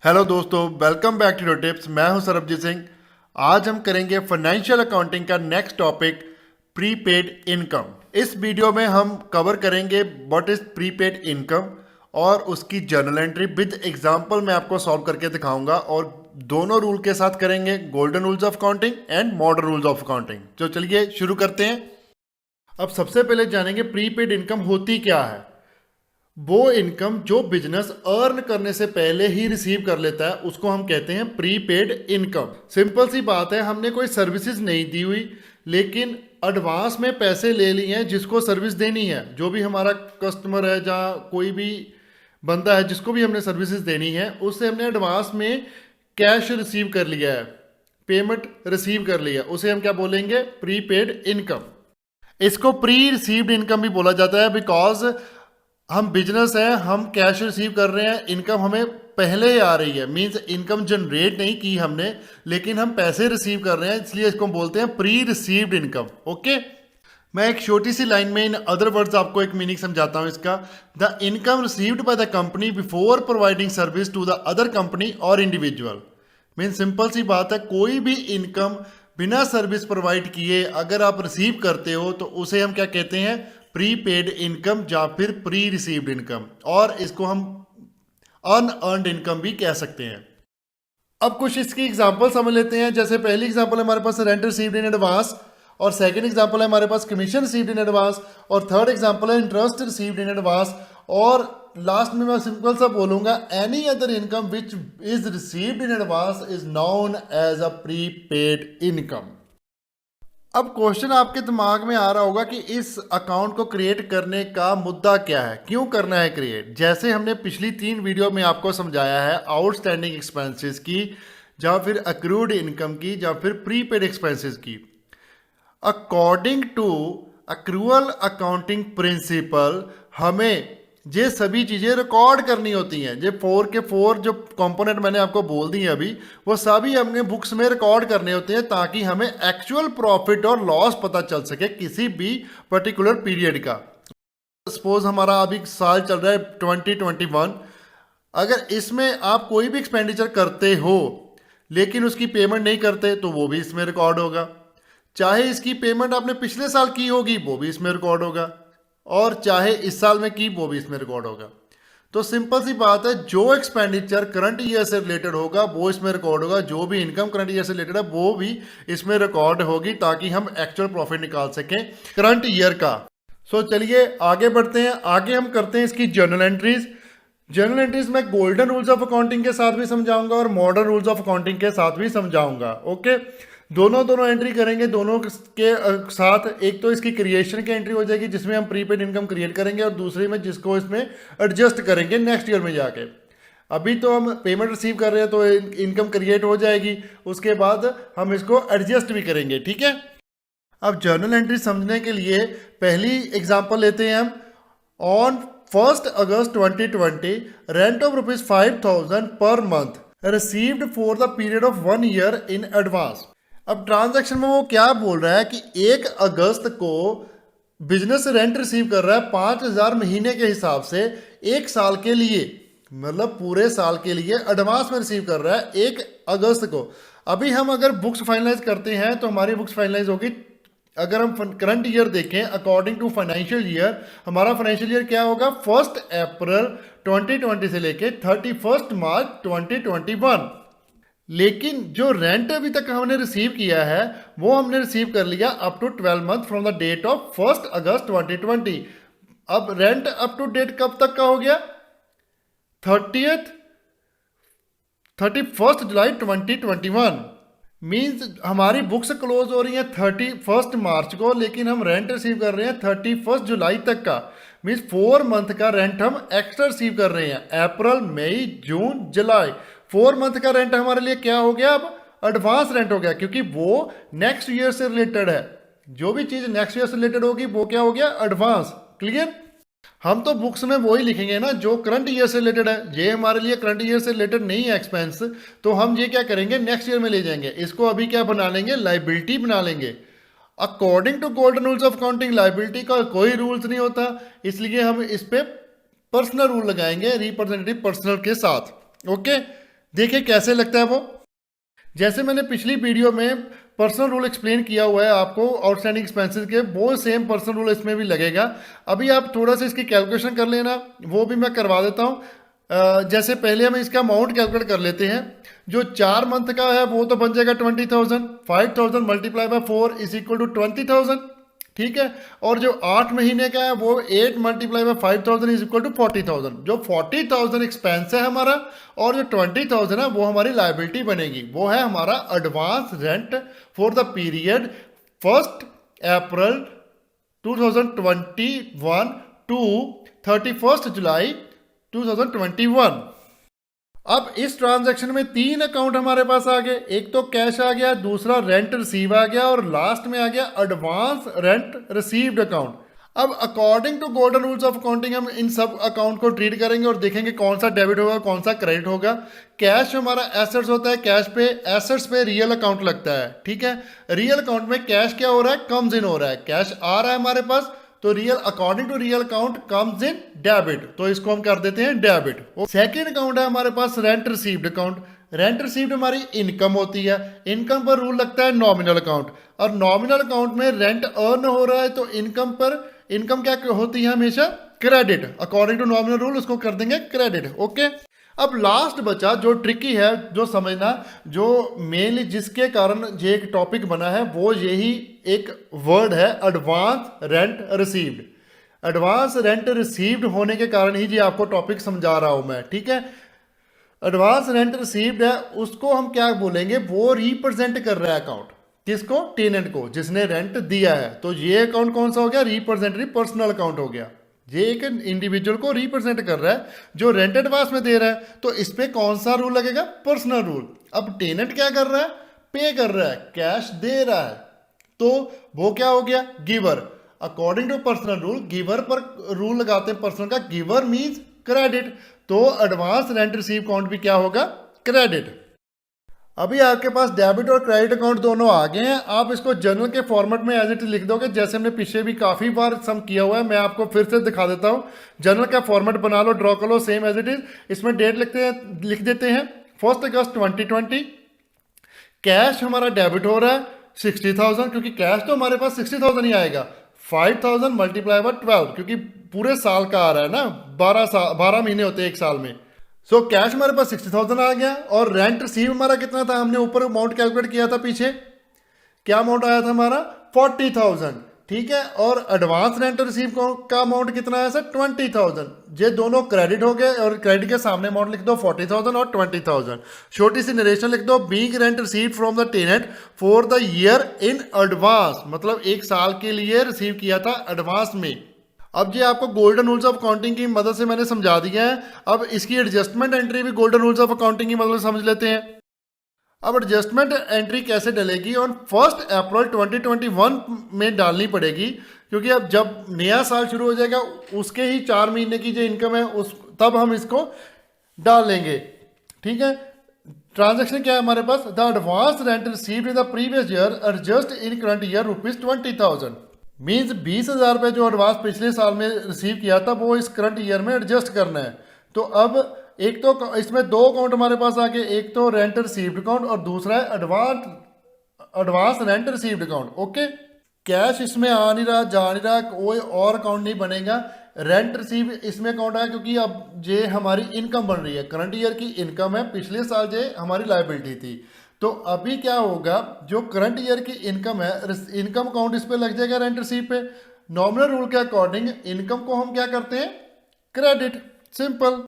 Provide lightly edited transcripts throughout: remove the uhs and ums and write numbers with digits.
Hello दोस्तों, welcome back to tips. मैं हूं सरबजीत सिंह। आज हम करेंगे फाइनेंशियल अकाउंटिंग का नेक्स्ट टॉपिक, प्रीपेड इनकम। इस वीडियो में हम कवर करेंगे व्हाट इज प्रीपेड इनकम और उसकी जर्नल एंट्री विद एग्जांपल मैं आपको सॉल्व करके दिखाऊंगा, और दोनों रूल के साथ करेंगे, golden rules of accounting and modern rules of accounting. तो चलिए शुरू करते हैं। अब सबसे पहले जानेंगे प्रीपेड इनकम होती क्या है। वो इनकम जो बिजनेस अर्न करने से पहले ही रिसीव कर लेता है उसको हम कहते हैं प्रीपेड इनकम। सिंपल सी बात है, हमने कोई सर्विसेज नहीं दी हुई लेकिन एडवांस में पैसे ले लिए हैं जिसको सर्विस देनी है। जो भी हमारा कस्टमर है, जहाँ कोई भी बंदा है जिसको भी हमने सर्विसेज देनी है, उससे हमने एडवांस में कैश रिसीव कर लिया है, पेमेंट रिसीव कर लिया, उसे हम क्या बोलेंगे? Prepaid income. इसको प्री रिसीव्ड इनकम भी बोला जाता है बिकॉज हम बिजनेस है, हम कैश रिसीव कर रहे हैं, इनकम हमें पहले ही आ रही है। मींस इनकम जनरेट नहीं की हमने लेकिन हम पैसे रिसीव कर रहे हैं, इसलिए इसको बोलते हैं प्री रिसीव्ड इनकम। ओके, मैं एक छोटी सी लाइन में इन अदर वर्ड्स आपको एक मीनिंग समझाता हूं इसका। The income received by the company before providing service to the other company और इंडिविजुअल। मीन सिंपल सी बात है, कोई भी इनकम बिना सर्विस प्रोवाइड किए अगर आप रिसीव करते हो तो उसे हम क्या कहते हैं? प्रीपेड इनकम या फिर प्री रिसीव्ड इनकम, और इसको हम अनअर्न्ड इनकम भी कह सकते हैं। अब कुछ इसकी एग्जांपल समझ लेते हैं। जैसे पहली एग्जांपल है हमारे पास रेंट रिसीव्ड इन एडवांस, और सेकंड एग्जांपल है हमारे पास कमीशन रिसीव्ड इन एडवांस, और थर्ड एग्जांपल है इंटरेस्ट रिसीव्ड इन एडवांस, और लास्ट में मैं सिंपल सा बोलूंगा any other income which is received in advance is known as a prepaid income. अब क्वेश्चन आपके दिमाग में आ रहा होगा कि इस अकाउंट को क्रिएट करने का मुद्दा क्या है, क्यों करना है क्रिएट। जैसे हमने पिछली 3 वीडियो में आपको समझाया है आउटस्टैंडिंग एक्सपेंसेस की, या फिर अक्रूड इनकम की, या फिर प्रीपेड एक्सपेंसेस की। According to accrual accounting principle हमें ये सभी चीज़ें रिकॉर्ड करनी होती हैं। ये 4 के 4 जो कंपोनेंट मैंने आपको बोल दिए अभी, वो सभी हमने बुक्स में रिकॉर्ड करने होते हैं ताकि हमें एक्चुअल प्रॉफिट और लॉस पता चल सके किसी भी पर्टिकुलर पीरियड का। सपोज हमारा अभी साल चल रहा है 2021, अगर इसमें आप कोई भी एक्सपेंडिचर करते हो लेकिन उसकी पेमेंट नहीं करते तो वो भी इसमें रिकॉर्ड होगा। चाहे इसकी पेमेंट आपने पिछले साल की होगी वो भी इसमें रिकॉर्ड होगा, और चाहे इस साल में की वो भी इसमें रिकॉर्ड होगा। तो सिंपल सी बात है, जो एक्सपेंडिचर करंट ईयर से रिलेटेड होगा वो इसमें रिकॉर्ड होगा, जो भी इनकम करंट ईयर से रिलेटेड है वो भी इसमें रिकॉर्ड होगी ताकि हम एक्चुअल प्रॉफिट निकाल सकें करंट ईयर का। सो चलिए आगे बढ़ते हैं। आगे हम करते हैं इसकी जर्नल एंट्रीज। जर्नल एंट्रीज मैं गोल्डन रूल्स ऑफ अकाउंटिंग के साथ भी समझाऊंगा और मॉडर्न रूल्स ऑफ अकाउंटिंग के साथ भी समझाऊंगा। ओके, दोनों एंट्री करेंगे। दोनों के साथ एक तो इसकी क्रिएशन की एंट्री हो जाएगी जिसमें हम प्रीपेड इनकम क्रिएट करेंगे, और दूसरी में जिसको इसमें एडजस्ट करेंगे नेक्स्ट ईयर में जाके। अभी तो हम पेमेंट रिसीव कर रहे हैं तो इनकम क्रिएट हो जाएगी, उसके बाद हम इसको एडजस्ट भी करेंगे। ठीक है, अब जर्नल एंट्री समझने के लिए पहली एग्जाम्पल लेते हैं हम। On 1 August 2020 rent of ₹5,000 per month received for the period of 1 year in advance. अब ट्रांजैक्शन में वो क्या बोल रहा है कि 1 अगस्त को बिजनेस रेंट रिसीव कर रहा है 5,000 महीने के हिसाब से 1 साल के लिए, मतलब पूरे साल के लिए एडवांस में रिसीव कर रहा है 1 अगस्त को। अभी हम अगर बुक्स फाइनलाइज करते हैं तो हमारी बुक्स फाइनलाइज होगी, अगर हम करंट ईयर देखें अकॉर्डिंग टू फाइनेंशियल ईयर, हमारा फाइनेंशियल ईयर क्या होगा? 1 अप्रैल 2020 से लेके 31 मार्च 2021। लेकिन जो रेंट अभी तक हमने रिसीव किया है वो हमने रिसीव कर लिया up to 12 month from the date of 1 August 2020। अब रेंट अप टू डेट कब तक का हो गया? 31 जुलाई 2021। मींस हमारी बुक्स क्लोज हो रही हैं 31 मार्च को, लेकिन हम रेंट रिसीव कर रहे हैं 31 जुलाई तक का। मींस 4 मंथ का रेंट हम एक्स्ट्रा रिसीव कर रहे हैं, अप्रैल मई जून जुलाई। 4 मंथ का रेंट हमारे लिए क्या हो गया? अब एडवांस रेंट हो गया, क्योंकि वो नेक्स्ट ईयर से रिलेटेड है। जो भी चीज नेक्स्ट ईयर से रिलेटेड होगी वो क्या हो गया? एडवांस। क्लियर? हम तो बुक्स में वो ही लिखेंगे ना जो करंट ईयर से रिलेटेड है। ये हमारे लिए करंट ईयर से रिलेटेड नहीं है एक्सपेंस, तो हम ये क्या करेंगे? नेक्स्ट ईयर में ले जाएंगे। इसको अभी क्या बना लेंगे? लाइबिलिटी बना लेंगे। According to golden rules of accounting liability का कोई रूल्स नहीं होता, इसलिए हम इस पे पर्सनल रूल लगाएंगे रिप्रेजेंटेटिव पर्सनल के साथ। ओके, देखिए कैसे लगता है वो। जैसे मैंने पिछली वीडियो में पर्सनल रूल एक्सप्लेन किया हुआ है आपको आउटस्टैंडिंग एक्सपेंसेस के, वो सेम पर्सनल रूल इसमें भी लगेगा। अभी आप थोड़ा सा इसकी कैलकुलेशन कर लेना, वो भी मैं करवा देता हूँ। जैसे पहले हम इसका अमाउंट कैलकुलेट कर लेते हैं। जो 4 मंथ का है वो तो बन जाएगा 20,000, 5,000 multiply by 4 is equal to 20,000, ठीक है। और जो 8 महीने का है वो 8 multiply by 5,000 is equal to 40,000। जो 40,000 एक्सपेंस है हमारा और जो 20,000 है वो हमारी लाइबिलिटी बनेगी। वो है हमारा advance rent for the period 1 April 2021 to 31 July 2021। अब इस ट्रांजैक्शन में 3 अकाउंट हमारे पास आ गए। एक तो कैश आ गया, दूसरा रेंट रिसीव आ गया और लास्ट में आ गया एडवांस रेंट रिसीव्ड अकाउंट। अब according to golden rules of accounting हम इन सब अकाउंट को ट्रीट करेंगे और देखेंगे कौन सा डेबिट होगा कौन सा क्रेडिट होगा। कैश हमारा एसेट्स होता है, कैश पे एसेट्स पे रियल अकाउंट लगता है, ठीक है। रियल अकाउंट में कैश क्या हो रहा है, कम्स इन हो रहा है, कैश आ रहा है हमारे पास, तो real according to real account comes in debit, तो इसको हम कर देते हैं डेबिट। सेकेंड अकाउंट है हमारे पास rent received account. Rent received हमारी इनकम होती है, इनकम पर रूल लगता है नॉमिनल अकाउंट, और नॉमिनल अकाउंट में रेंट अर्न हो रहा है तो इनकम पर इनकम क्या होती है हमेशा, credit. According to nominal rule उसको कर देंगे क्रेडिट, ओके। अब लास्ट बचा जो ट्रिकी है, जो समझना, जो मेनली जिसके कारण ये एक टॉपिक बना है, वो यही एक वर्ड है advance rent received. Advance rent received होने के कारण ही जी आपको टॉपिक समझा रहा हूं मैं, ठीक है। एडवांस रेंट रिसीव्ड है, उसको हम क्या बोलेंगे, वो रिप्रेजेंट कर रहा है अकाउंट, किसको, टेनेंट को, जिसने रेंट दिया है। तो ये अकाउंट कौन सा हो गया, रिप्रेजेंटेटिव पर्सनल अकाउंट हो गया। ये एक इंडिविजुअल को रिप्रेजेंट कर रहा है जो रेंट एडवांस में दे रहा है, तो इस पे कौन सा रूल लगेगा, पर्सनल रूल। अब टेनेंट क्या कर रहा है, पे कर रहा है, कैश दे रहा है, तो वो क्या हो गया, giver. According to personal rule giver पर रूल लगाते हैं पर्सनल का, गिवर मींस क्रेडिट, तो एडवांस रेंट रिसीव अकाउंट भी क्या होगा, क्रेडिट। अभी आपके पास डेबिट और क्रेडिट अकाउंट दोनों आ गए हैं। आप इसको जर्नल के फॉर्मेट में एज इट लिख दोगे, जैसे हमने पीछे भी काफ़ी बार सम किया हुआ है। मैं आपको फिर से दिखा देता हूँ। जर्नल का फॉर्मेट बना लो, ड्रॉ कर लो, सेम एज इट इज। इसमें डेट लिख देते हैं 1 अगस्त 2020। कैश हमारा डेबिट हो रहा है 60,000, क्योंकि कैश तो हमारे पास 60,000 ही आएगा। 5,000 मल्टीप्लाई बाय 12, क्योंकि पूरे साल का आ रहा है ना, 12 महीने होते हैं एक साल में। सो कैश हमारे पास 60,000 आ गया। और रेंट रिसीव हमारा कितना था, हमने ऊपर अमाउंट कैलकुलेट किया था पीछे, क्या अमाउंट आया था हमारा 40,000, ठीक है। और एडवांस रेंट रिसीव का अमाउंट कितना आया सर, 20,000। ये दोनों क्रेडिट हो गए और क्रेडिट के सामने अमाउंट लिख दो 40,000 और 20,000। छोटी सी नरेशन लिख दो, being rent receive from the tenant for the year in advance, मतलब एक साल के लिए रिसीव किया था एडवांस में। अब ये आपको गोल्डन रूल्स ऑफ अकाउंटिंग की मदद से मैंने समझा दिया है। अब इसकी एडजस्टमेंट एंट्री भी गोल्डन रूल्स ऑफ अकाउंटिंग की मदद से समझ लेते हैं। अब एडजस्टमेंट एंट्री कैसे डलेगी, और 1 अप्रैल 2021 में डालनी पड़ेगी, क्योंकि अब जब नया साल शुरू हो जाएगा उसके ही 4 महीने की जो इनकम है उस तब हम इसको डाल लेंगे, ठीक है। ट्रांजेक्शन क्या है हमारे पास, the advance rent received in the previous year adjust in current year ₹20,000। Means 20,000 रुपये जो एडवांस पिछले साल में रिसीव किया था वो इस करंट ईयर में एडजस्ट करना है। तो अब एक तो इसमें 2 अकाउंट हमारे पास आ गए, एक तो रेंट रिसीव्ड अकाउंट और दूसरा है advance rent received account, okay. Cash इसमें आ नहीं रहा, जा नहीं रहा, कोई और अकाउंट नहीं बनेगा। रेंट रिसीव इसमें अकाउंट है क्योंकि अब ये हमारी इनकम बन रही है, करंट ईयर की इनकम है, पिछले साल ये हमारी लायबिलिटी थी। तो अभी क्या होगा, जो करंट ईयर की इनकम है, इनकम अकाउंट इस पे लग जाएगा रेंट रिसीव पे। नॉमिनल रूल के अकॉर्डिंग इनकम को हम क्या करते हैं, क्रेडिट, सिंपल।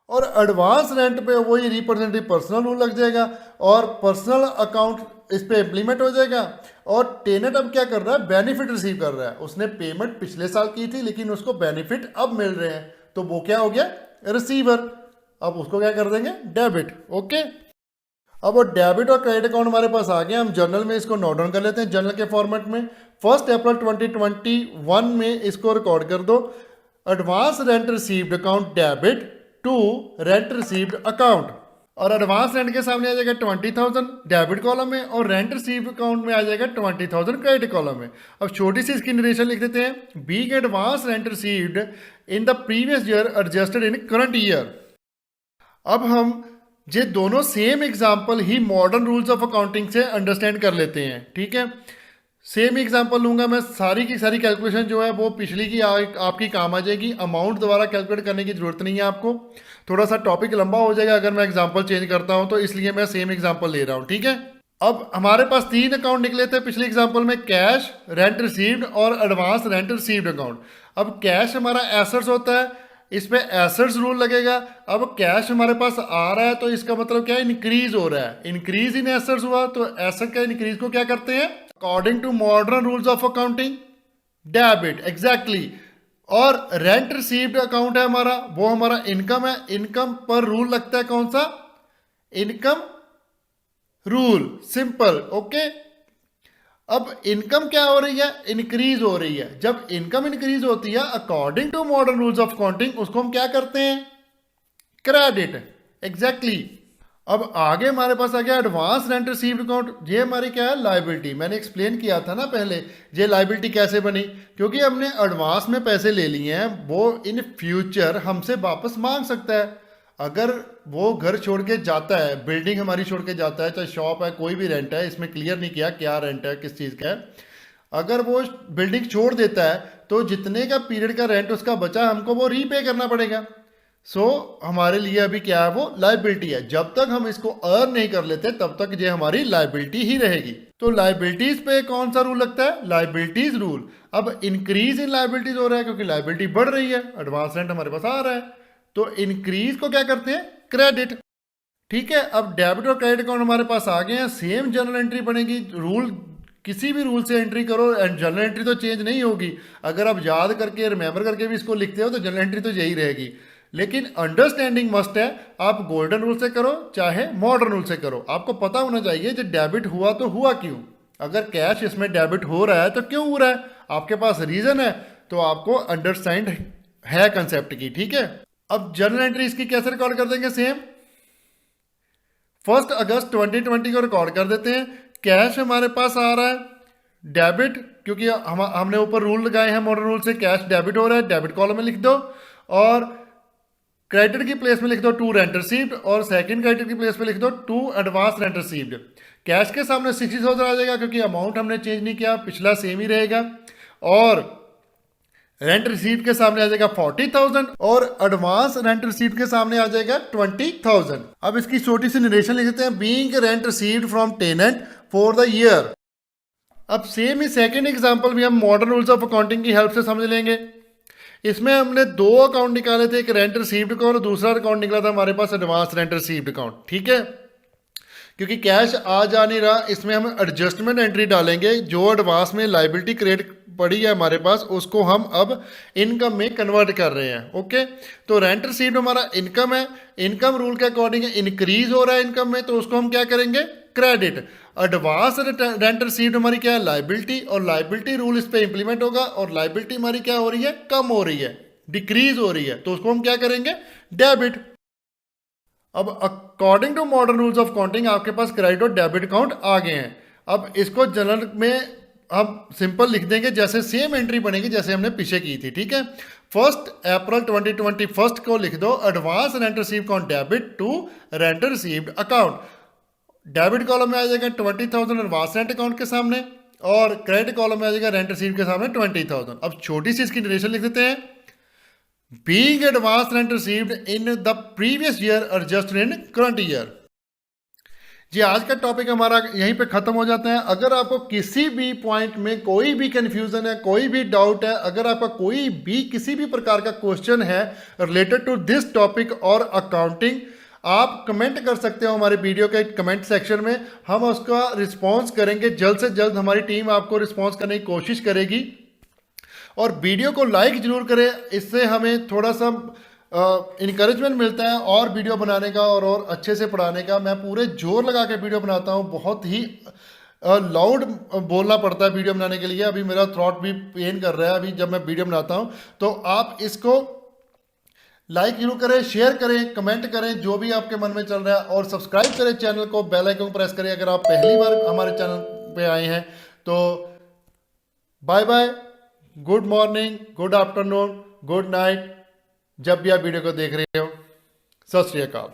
और एडवांस रेंट पे वही रिप्रेजेंटेटिव पर्सनल रूल लग जाएगा और पर्सनल अकाउंट इस पे इम्प्लीमेंट हो जाएगा। और टेनेंट अब क्या कर रहा है, बेनिफिट रिसीव कर रहा है। उसने पेमेंट पिछले साल की थी लेकिन उसको बेनिफिट अब मिल रहे हैं, तो वो क्या हो गया, रिसीवर। अब उसको क्या कर देंगे, डेबिट, ओके। अब वो डेबिट और क्रेडिट अकाउंट हमारे पास आ गया। हम जर्नल में इसको नोट डाउन कर लेते हैं, जर्नल के फॉर्मेट में। 1 अप्रैल 2021 में इसको रिकॉर्ड कर दो, advance rent received account debit to rent received account. और एडवांस रेंट के सामने आ जाएगा 20,000 डेबिट कॉलम में और रेंट रिसीव्ड अकाउंट में आ जाएगा 20,000 क्रेडिट कॉलम में। अब छोटी सी इसकी नरेशन लिख देते हैं, being advance rent received in the previous year adjusted in current year. अब हम ये दोनों same example he modern rules of accounting से अंडरस्टैंड कर लेते हैं, ठीक है। सेम एग्जांपल लूंगा मैं, सारी की सारी कैलकुलेशन जो है वो पिछली की आपकी काम आ जाएगी। अमाउंट दोबारा कैलकुलेट करने की जरूरत नहीं है आपको। थोड़ा सा टॉपिक लंबा हो जाएगा अगर मैं एग्जांपल चेंज करता हूं, तो इसलिए मैं सेम एग्जांपल ले रहा हूं, ठीक है। अब हमारे पास 3 अकाउंट निकले थे पिछले एग्जाम्पल में, कैश, रेंट रिसीव्ड और एडवांस रेंट रिसीव्ड अकाउंट। अब कैश हमारा एसेट्स होता है, इस पे एसेट्स रूल लगेगा। अब कैश हमारे पास आ रहा है तो इसका मतलब क्या है, इंक्रीज हो रहा है, इंक्रीज इन एसेट्स हुआ, तो एसेट का इंक्रीज को क्या करते हैं, according to modern rules of accounting, debit, exactly. और रेंट रिसीव्ड अकाउंट है हमारा, वो हमारा इनकम है, इनकम पर रूल लगता है कौन सा, इनकम रूल, सिंपल, ओके। अब इनकम क्या हो रही है, इंक्रीज हो रही है। जब इनकम इंक्रीज होती है according to modern rules of accounting, उसको हम क्या करते हैं, क्रेडिट, एग्जैक्टली। अब आगे हमारे पास आ गया एडवांस रेंट रिसीव्ड अकाउंट। ये हमारी क्या है, लायबिलिटी। मैंने एक्सप्लेन किया था ना पहले, ये लायबिलिटी कैसे बनी, क्योंकि हमने एडवांस में पैसे ले लिए हैं, वो इन फ्यूचर हमसे वापस मांग सकता है। अगर वो घर छोड़ के जाता है, बिल्डिंग हमारी छोड़ के जाता है, चाहे शॉप है, कोई भी रेंट है, इसमें क्लियर नहीं किया क्या रेंट है, किस चीज़ का है, अगर वो बिल्डिंग छोड़ देता है तो जितने का पीरियड का रेंट उसका बचा हमको वो रीपे करना पड़ेगा। हमारे लिए अभी क्या है, वो लायबिलिटी है। जब तक हम इसको अर्न नहीं कर लेते तब तक ये हमारी लायबिलिटी ही रहेगी। तो लायबिलिटीज पे कौन सा रूल लगता है, लायबिलिटीज रूल। अब इंक्रीज इन लायबिलिटीज हो रहा है क्योंकि लायबिलिटी बढ़ रही है, एडवांस रेंट हमारे पास आ रहा है, तो इंक्रीज को क्या करते हैं, क्रेडिट, ठीक है। अब डेबिट और क्रेडिट अकाउंट हमारे पास आ गए हैं, सेम जर्नल एंट्री बनेगी। रूल किसी भी रूल से एंट्री करो एंड जर्नल एंट्री तो चेंज नहीं होगी। अगर आप याद करके रिमेंबर करके भी इसको लिखते हो तो जर्नल एंट्री तो यही रहेगी, लेकिन अंडरस्टैंडिंग मस्ट है। आप गोल्डन रूल से करो चाहे मॉडर्न रूल से करो, आपको पता होना चाहिए जब डेबिट हुआ तो हुआ क्यों। अगर कैश इसमें डेबिट हो रहा है तो क्यों हो रहा है, आपके पास रीजन है, तो आपको अंडरस्टैंड है कंसेप्ट की, ठीक है। अब जर्नल एंट्री इसकी कैसे रिकॉर्ड कर देंगे, सेम 1 अगस्त 2020 को रिकॉर्ड कर देते हैं। कैश हमारे पास आ रहा है, डेबिट, क्योंकि हमने ऊपर रूल लगाए हैं मॉडर्न रूल से, कैश डेबिट हो रहा है, डेबिट कॉलम में लिख दो, और क्रेडिट की प्लेस में लिख दो 2 रेंट रिसीव्ड, और सेकंड क्रेडिट की प्लेस में लिख दो 2 एडवांस रेंट रिसीव्ड। कैश के सामने 60,000 आ जाएगा क्योंकि अमाउंट हमने चेंज नहीं किया, पिछला सेम ही रहेगा, और रेंट रिसीव्ड के सामने आ जाएगा 40,000, और एडवांस रेंट रिसीव्ड के सामने आ जाएगा 20,000। अब इसकी छोटी सी नरेशन लिख देते हैं, being rent received from tenant for the year. अब सेम ही सेकंड एग्जांपल भी हम मॉडर्न रूल्स ऑफ अकाउंटिंग की हेल्प से समझ लेंगे। इसमें हमने 2 अकाउंट निकाले थे, एक रेंट रिसीव्ड का और दूसरा अकाउंट निकला था हमारे पास एडवांस रेंट रिसीव्ड अकाउंट, ठीक है। क्योंकि कैश आ जा नहीं रहा, इसमें हम एडजस्टमेंट एंट्री डालेंगे, जो एडवांस में लायबिलिटी क्रिएट पड़ी है हमारे पास उसको हम अब इनकम में कन्वर्ट कर रहे हैं, ओके। तो रेंट रिसीव्ड हमारा इनकम है, इनकम रूल के अकॉर्डिंग इंक्रीज हो रहा है इनकम में, तो उसको हम क्या करेंगे, क्रेडिट। एडवांस रेंट रिसीव्ड हमारी क्या है, लायबिलिटी, और लायबिलिटी रूल इस पे इंप्लीमेंट होगा, और लायबिलिटी हमारी क्या हो रही है, कम हो रही है, डिक्रीज हो रही है, तो उसको हम क्या करेंगे, डेबिट। अब according to modern rules of accounting आपके पास क्रेडिट और डेबिट अकाउंट आ गए हैं। अब इसको जनरल में हम सिंपल लिख देंगे, जैसे सेम एंट्री बनेगी जैसे हमने पीछे की थी, ठीक है। 1 अप्रैल 2021 को लिख दो advance rent receive account debit to rent received account. Debit column में आ जाएगा 20,000 एडवांस रेंट अकाउंट के सामने, और क्रेडिट कॉलम में आ जाएगा रेंट रिसीव के सामने 20,000। अब छोटी सी इसकी नरेशन लिख देते हैं, being advance rent received in the previous year और जस्ट इन करंट ईयर। जी आज का टॉपिक हमारा यहीं पे खत्म हो जाता है। अगर आपको किसी भी पॉइंट में कोई भी कंफ्यूजन है, कोई भी डाउट है, अगर आपका कोई भी किसी भी प्रकार का क्वेश्चन है रिलेटेड टू दिस टॉपिक और अकाउंटिंग, आप कमेंट कर सकते हो हमारे वीडियो के कमेंट सेक्शन में, हम उसका रिस्पॉन्स करेंगे। जल्द से जल्द हमारी टीम आपको रिस्पॉन्स करने की कोशिश करेगी, और वीडियो को लाइक जरूर करें, इससे हमें थोड़ा सा इनकरेजमेंट मिलता है और वीडियो बनाने का और अच्छे से पढ़ाने का। मैं पूरे जोर लगा के वीडियो बनाता हूँ, बहुत ही लाउड बोलना पड़ता है वीडियो बनाने के लिए। अभी मेरा थ्रॉट भी पेन कर रहा है अभी जब मैं वीडियो बनाता हूँ। तो आप इसको लाइक जरूर करें, शेयर करें, कमेंट करें जो भी आपके मन में चल रहा है, और सब्सक्राइब करें चैनल को, बेल आइकन प्रेस करें अगर आप पहली बार हमारे चैनल पे आए हैं। तो bye bye, good morning, good afternoon, good night, जब भी आप वीडियो को देख रहे हो। सत श्री अकाल।